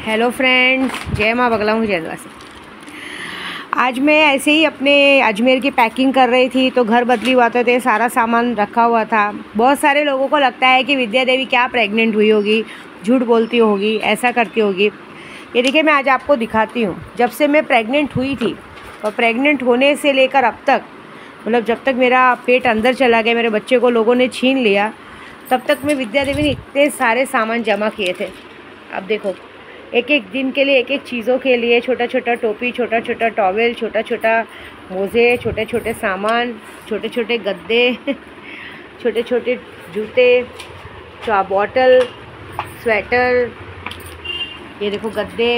Hello friends, जय माँ बगला हूँ जयवासी। आज मैं ऐसे ही अपने अजमेर की पैकिंग कर रही थी तो घर बदली हुआ था, तो सारा सामान रखा हुआ था। बहुत सारे लोगों को लगता है कि विद्या देवी क्या प्रेग्नेंट हुई होगी, झूठ बोलती होगी, ऐसा करती होगी। ये देखिए, मैं आज आपको दिखाती हूँ। जब से मैं प्रेग्नेंट हुई थी और प्रेग्नेंट होने से लेकर अब तक, मतलब जब तक मेरा पेट अंदर चला गया, मेरे बच्चे को लोगों ने छीन लिया, तब तक मैं विद्या देवी ने इतने सारे सामान जमा किए थे। अब देखो, एक एक दिन के लिए, एक एक चीज़ों के लिए, छोटा छोटा टोपी, छोटा छोटा टॉवेल, छोटा छोटा मोज़े, छोटे छोटे सामान, छोटे छोटे गद्दे, छोटे छोटे जूते, बॉटल, स्वेटर, ये देखो गद्दे।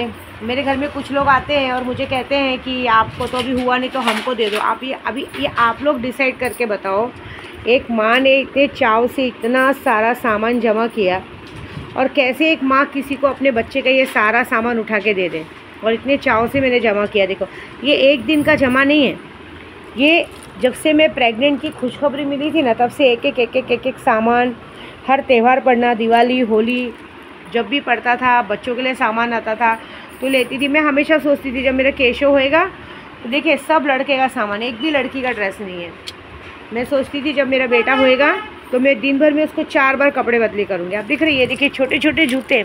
मेरे घर में कुछ लोग आते हैं और मुझे कहते हैं कि आपको तो अभी हुआ नहीं तो हमको दे दो। आप ये आप लोग डिसाइड करके बताओ, एक माँ ने इतने चाव से इतना सारा सामान जमा किया और कैसे एक माँ किसी को अपने बच्चे का ये सारा सामान उठा के दे दे। और इतने चाव से मैंने जमा किया। देखो, ये एक दिन का जमा नहीं है, ये जब से मैं प्रेग्नेंट की खुशखबरी मिली थी ना, तब से एक एक सामान, हर त्यौहार पड़ना, दिवाली, होली, जब भी पड़ता था, बच्चों के लिए सामान आता था तो लेती थी। मैं हमेशा सोचती थी जब मेरा केशव होएगा तो देखिए सब लड़के का सामान, एक भी लड़की का ड्रेस नहीं है। मैं सोचती थी जब मेरा बेटा होएगा तो मैं दिन भर में उसको 4 बार कपड़े बदली करूँगी। आप दिख रही है, देखिए छोटे छोटे जूते,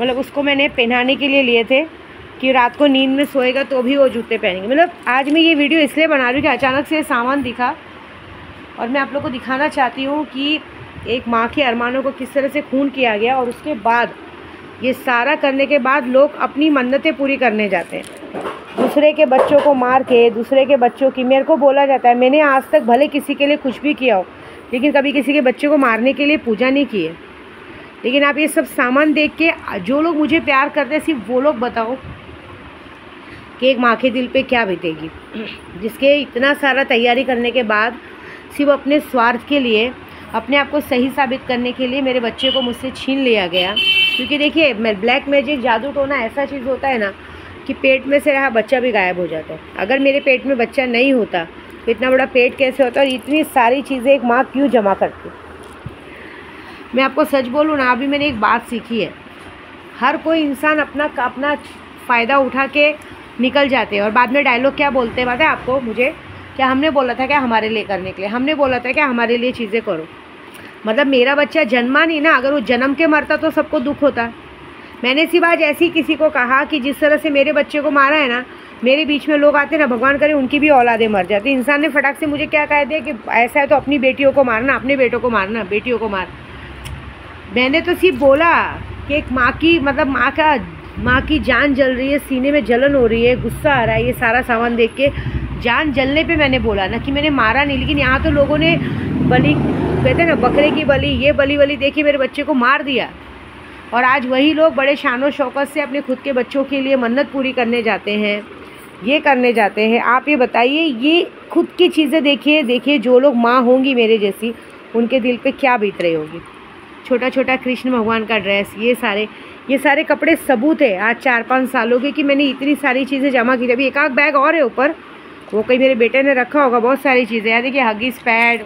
मतलब उसको मैंने पहनाने के लिए लिए थे कि रात को नींद में सोएगा तो भी वो जूते पहनेंगे। मतलब आज मैं ये वीडियो इसलिए बना रही हूँ कि अचानक से सामान दिखा और मैं आप लोग को दिखाना चाहती हूँ कि एक माँ के अरमानों को किस तरह से खून किया गया। और उसके बाद ये सारा करने के बाद लोग अपनी मन्नतें पूरी करने जाते हैं, दूसरे के बच्चों को मार के, दूसरे के बच्चों की। मेरे को बोला जाता है, मैंने आज तक भले किसी के लिए कुछ भी किया हो, लेकिन कभी किसी के बच्चे को मारने के लिए पूजा नहीं की है। लेकिन आप ये सब सामान देख के, जो लोग मुझे प्यार करते हैं, सिर्फ वो लोग बताओ कि एक माँ के दिल पे क्या बीतेगी, जिसके इतना सारा तैयारी करने के बाद सिर्फ अपने स्वार्थ के लिए, अपने आप को सही साबित करने के लिए मेरे बच्चे को मुझसे छीन लिया गया। क्योंकि देखिए, ब्लैक मैजिक, जादू टोना ऐसा चीज़ होता है ना कि पेट में से रहा बच्चा भी गायब हो जाता है। अगर मेरे पेट में बच्चा नहीं होता तो इतना बड़ा पेट कैसे होता, और इतनी सारी चीज़ें एक माँ क्यों जमा करती। मैं आपको सच बोलूँ ना, अभी मैंने एक बात सीखी है, हर कोई इंसान अपना फ़ायदा उठा के निकल जाते हैं और बाद में डायलॉग क्या बोलते हैं पता है आपको? मुझे क्या हमने बोला था क्या हमारे लिए करने के लिए, हमने बोला था क्या हमारे लिए चीज़ें करो। मतलब मेरा बच्चा जन्मा नहीं ना, अगर वो जन्म के मरता तो सबको दुख होता। मैंने सिर्फ आज ऐसी किसी को कहा कि जिस तरह से मेरे बच्चे को मारा है ना, मेरे बीच में लोग आते ना, भगवान करे उनकी भी औलादें मर जाती। इंसान ने फटाक से मुझे क्या कह दिया कि ऐसा है तो अपनी बेटियों को मारना, अपने बेटों को मारना, बेटियों को मार। मैंने तो सिर्फ बोला कि एक माँ की, मतलब माँ की जान जल रही है, सीने में जलन हो रही है, गुस्सा आ रहा है ये सारा सामान देख के। जान जलने पे मैंने बोला ना कि मैंने मारा नहीं। लेकिन यहाँ तो लोगों ने बलि, कहते हैं ना बकरे की बलि, ये बलि देखी मेरे बच्चे को मार दिया। और आज वही लोग बड़े शानो शौकत से अपने खुद के बच्चों के लिए मन्नत पूरी करने जाते हैं, ये करने जाते हैं। आप ये बताइए, ये खुद की चीज़ें देखिए जो लोग माँ होंगी मेरे जैसी, उनके दिल पे क्या बीत रही होगी। छोटा छोटा कृष्ण भगवान का ड्रेस, ये सारे कपड़े सबूत है आज 4-5 सालों के कि मैंने इतनी सारी चीज़ें जमा की। अभी एक आध बैग और है ऊपर, वो कहीं मेरे बेटे ने रखा होगा, बहुत सारी चीज़ें। यार देखिए, हगीज पैड,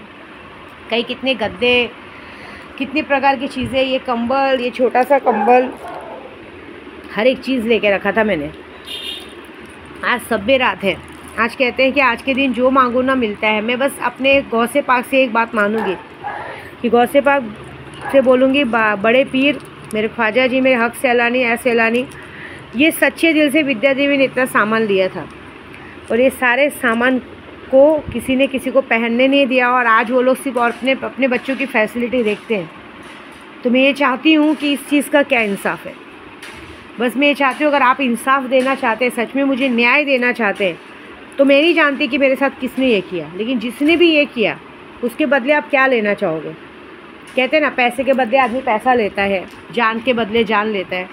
कहीं कितने गद्दे, कितने प्रकार की चीज़ें, ये कंबल, ये छोटा सा कंबल, हर एक चीज़ लेके रखा था मैंने। आज सब्बे रात है। आज कहते हैं कि आज के दिन जो मांगो ना मिलता है। मैं बस अपने गौसे पाक से एक बात मानूंगी कि गौसे पाक से बोलूँगी, बड़े पीर मेरे ख्वाजा जी, मेरे हक से ऐलानी, ऐसे ऐलानी, ये सच्चे दिल से विद्या देवी ने इतना सामान लिया था और ये सारे सामान को किसी ने किसी को पहनने नहीं दिया। और आज वो लोग सिर्फ और अपने बच्चों की फैसिलिटी देखते हैं। तो मैं ये चाहती हूँ कि इस चीज़ का क्या इंसाफ है। बस मैं ये चाहती हूँ, अगर आप इंसाफ देना चाहते हैं, सच में मुझे न्याय देना चाहते हैं, तो मैं नहीं जानती कि मेरे साथ किसने ये किया, लेकिन जिसने भी ये किया उसके बदले आप क्या लेना चाहोगे। कहते हैं ना, पैसे के बदले आदमी पैसा लेता है, जान के बदले जान लेता है।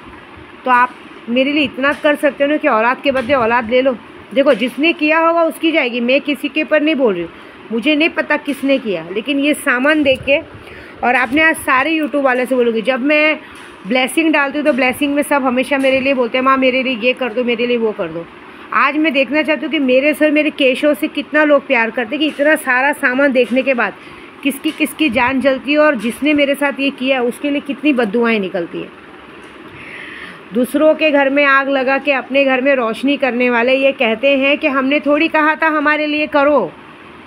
तो आप मेरे लिए इतना कर सकते हो ना कि औलाद के बदले औलाद ले लो। देखो, जिसने किया होगा उसकी जाएगी, मैं किसी के ऊपर नहीं बोल रही हूँ, मुझे नहीं पता किसने किया। लेकिन ये सामान देख के, और आपने आज सारे यूट्यूब वाले से बोलूँगी, जब मैं ब्लेसिंग डालती हूँ तो ब्लेसिंग में सब हमेशा मेरे लिए बोलते हैं, माँ मेरे लिए ये कर दो, मेरे लिए वो कर दो। आज मैं देखना चाहती हूँ कि मेरे सर, मेरे केशव से कितना लोग प्यार करते कि इतना सारा सामान देखने के बाद किसकी किसकी जान जलती है और जिसने मेरे साथ ये किया उसके लिए कितनी बद्दुआएं निकलती है। दूसरों के घर में आग लगा के अपने घर में रोशनी करने वाले ये कहते हैं कि हमने थोड़ी कहा था हमारे लिए करो।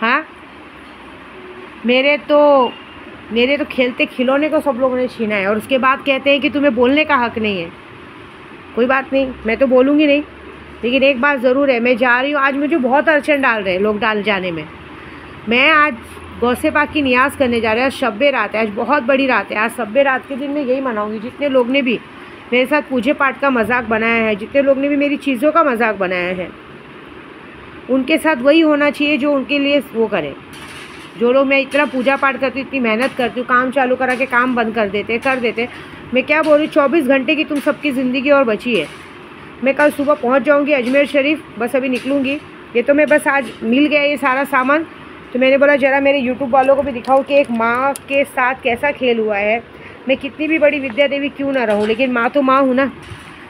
हाँ, मेरे तो खेलते खिलौने को सब लोगों ने छीना है और उसके बाद कहते हैं कि तुम्हें बोलने का हक नहीं है। कोई बात नहीं, मैं तो बोलूँगी नहीं, लेकिन एक बात ज़रूर है, मैं जा रही हूँ। आज मुझे बहुत अड़चन डाल रहे हैं लोग डाल जाने में। मैं आज गौसे पाक की नियाज़ करने जा रहे हैं। आज शब्बे रात है, आज बहुत बड़ी रात है। आज शब्बे रात के दिन मैं यही मनाऊँगी। जितने लोग ने भी मेरे साथ पूजे पाठ का मजाक बनाया है, जितने लोग ने भी मेरी चीज़ों का मजाक बनाया है, उनके साथ वही होना चाहिए जो उनके लिए वो करे। जो लोग, मैं इतना पूजा पाठ करती हूँ, इतनी मेहनत करती हूँ, काम चालू करा के काम बंद कर देते। मैं क्या बोल रही हूँ, 24 घंटे की तुम सबकी ज़िंदगी और बची है। मैं कल सुबह पहुँच जाऊँगी अजमेर शरीफ, बस अभी निकलूँगी। ये तो मैं बस आज मिल गया ये सारा सामान, तो मैंने बोला ज़रा मेरे यूट्यूब वालों को भी दिखाऊँ कि एक माँ के साथ कैसा खेल हुआ है। मैं कितनी भी बड़ी विद्या देवी क्यों ना रहूँ, लेकिन माँ तो माँ हूँ ना।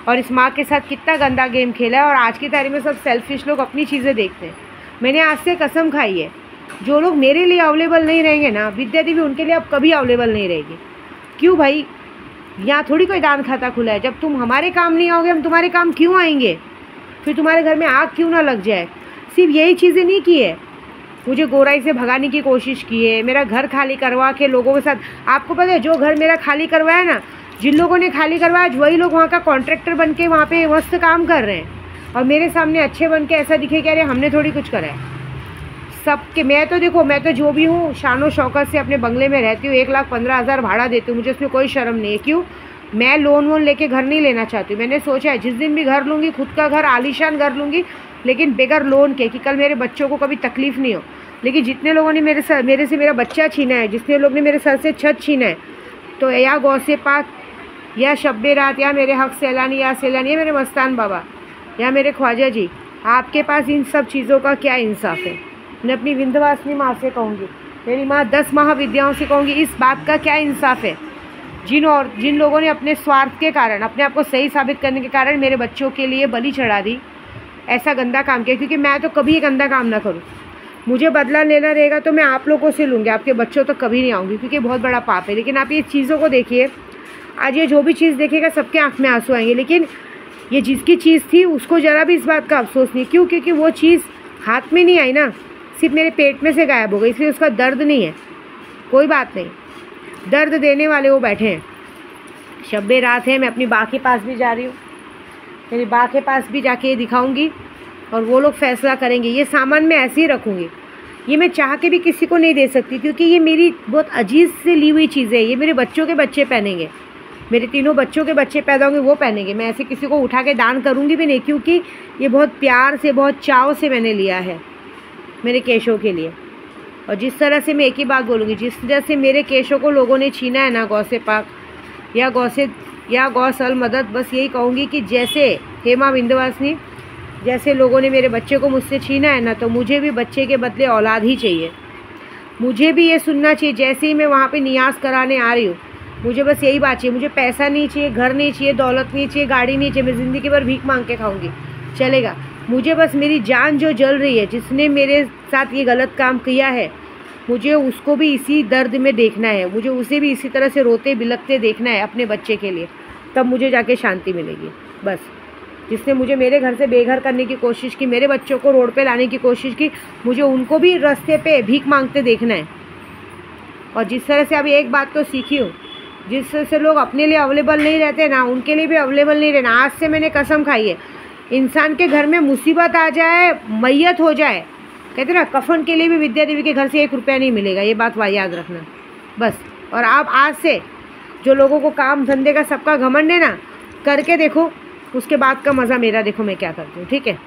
और इस माँ के साथ कितना गंदा गेम खेला है। और आज की तारीख में सब सेल्फिश लोग अपनी चीज़ें देखते हैं। मैंने आज से कसम खाई है, जो लोग मेरे लिए अवेलेबल नहीं रहेंगे ना, विद्या देवी उनके लिए अब कभी अवेलेबल नहीं रहेगी। क्यों भाई, यहाँ थोड़ी कोई दान खाता खुला है। जब तुम हमारे काम नहीं आओगे, हम तुम्हारे काम क्यों आएंगे? फिर तुम्हारे घर में आग क्यों ना लग जाए? सिर्फ यही चीज़ें नहीं की है, मुझे गोराई से भगाने की कोशिश की है, मेरा घर खाली करवा के लोगों के साथ। आपको पता है, जो घर मेरा खाली करवाया ना, जिन लोगों ने खाली करवाया, वही लोग वहाँ का कॉन्ट्रैक्टर बन के वहाँ पे मस्त काम कर रहे हैं। और मेरे सामने अच्छे बन के ऐसा दिखे कि अरे हमने थोड़ी कुछ करा है। सबके, मैं तो देखो, मैं तो जो भी हूँ शानो शौकत से अपने बंगले में रहती हूँ। 1,15,000 भाड़ा देती हूँ, मुझे उसमें कोई शर्म नहीं है। क्यों? मैं लोन वोन लेके घर नहीं लेना चाहती हूँ। मैंने सोचा है जिस दिन भी घर लूँगी, खुद का घर, आलीशान घर लूँगी, लेकिन बगैर लोन के, कि कल मेरे बच्चों को कभी तकलीफ़ नहीं हो। लेकिन जितने लोगों ने मेरे से मेरा बच्चा छीना है, जितने लोग ने मेरे सर से छत छीना है, तो या गौसे पाक, या शब्बे रात, या मेरे हक सैलानी, या सैलानी मेरे मस्तान बाबा, या मेरे ख्वाजा जी, आपके पास इन सब चीज़ों का क्या इंसाफ है? मैं अपनी विंध्यवासिनी माँ से कहूँगी, मेरी माँ 10 महाविद्याओं से कहूँगी, इस बात का क्या इंसाफ है? जिन लोगों ने अपने स्वार्थ के कारण, अपने आप को सही साबित करने के कारण मेरे बच्चों के लिए बलि चढ़ा दी, ऐसा गंदा काम किया। क्योंकि मैं तो कभी ये गंदा काम ना करूँ। मुझे बदला लेना रहेगा तो मैं आप लोगों से लूँगी, आपके बच्चों तक कभी नहीं आऊँगी, क्योंकि बहुत बड़ा पाप है। लेकिन आप ये चीज़ों को देखिए, आज ये जो भी चीज़ देखेगा सबके आँख में आंसू आएंगे। लेकिन ये जिसकी चीज़ थी उसको ज़रा भी इस बात का अफसोस नहीं। क्यों? क्योंकि वो चीज़ हाथ में नहीं आई ना, सिर्फ मेरे पेट में से गायब हो गई, इसलिए उसका दर्द नहीं है। कोई बात नहीं, दर्द देने वाले वो बैठे हैं। शब्बे रात है, मैं अपनी बा के पास भी जा रही हूँ, मेरी बा के पास भी जाके ये दिखाऊंगी और वो लोग फैसला करेंगे। ये सामान मैं ऐसे ही रखूँगी, ये मैं चाह के भी किसी को नहीं दे सकती, क्योंकि ये मेरी बहुत अजीज़ से ली हुई चीज़ें है। ये मेरे बच्चों के बच्चे पहनेंगे, मेरे 3 बच्चों के बच्चे पैदा होंगे, वो पहनेंगे। मैं ऐसे किसी को उठा के दान करूँगी भी नहीं, क्योंकि ये बहुत प्यार से, बहुत चाव से मैंने लिया है मेरे केशों के लिए। और जिस तरह से, मैं एक ही बात बोलूँगी, जिस तरह से मेरे केशों को लोगों ने छीना है ना, गौसे पाक या गौसल मदद, बस यही कहूँगी कि जैसे हेमा विंध्यवासिनी, जैसे लोगों ने मेरे बच्चे को मुझसे छीना है ना, तो मुझे भी बच्चे के बदले औलाद ही चाहिए। मुझे भी ये सुनना चाहिए, जैसे ही मैं वहाँ पे नियाज़ कराने आ रही हूँ, मुझे बस यही बात चाहिए। मुझे पैसा नहीं चाहिए, घर नहीं चाहिए, दौलत नहीं चाहिए, गाड़ी नहीं चाहिए, मैं ज़िंदगी भर भीख मांग के खाऊंगी, चलेगा। मुझे बस मेरी जान जो जल रही है, जिसने मेरे साथ ये गलत काम किया है, मुझे उसको भी इसी दर्द में देखना है, मुझे उसे भी इसी तरह से रोते बिलखते देखना है अपने बच्चे के लिए, तब मुझे जाके शांति मिलेगी। बस, जिसने मुझे मेरे घर से बेघर करने की कोशिश की, मेरे बच्चों को रोड पे लाने की कोशिश की, मुझे उनको भी रास्ते पे भीख मांगते देखना है। और जिस तरह से अभी एक बात तो सीखी हूँ, जिस तरह से लोग अपने लिए अवेलेबल नहीं रहते ना, उनके लिए भी अवेलेबल नहीं रहना। आज से मैंने कसम खाई है, इंसान के घर में मुसीबत आ जाए, मैयत हो जाए, कहते ना, कफन के लिए भी विद्या देवी के घर से 1 रुपया नहीं मिलेगा। ये बात याद रखना बस। और आप आज से, जो लोगों को काम धंधे का सबका घमंड है ना, करके देखो, उसके बाद का मज़ा मेरा देखो मैं क्या करती हूँ, ठीक है।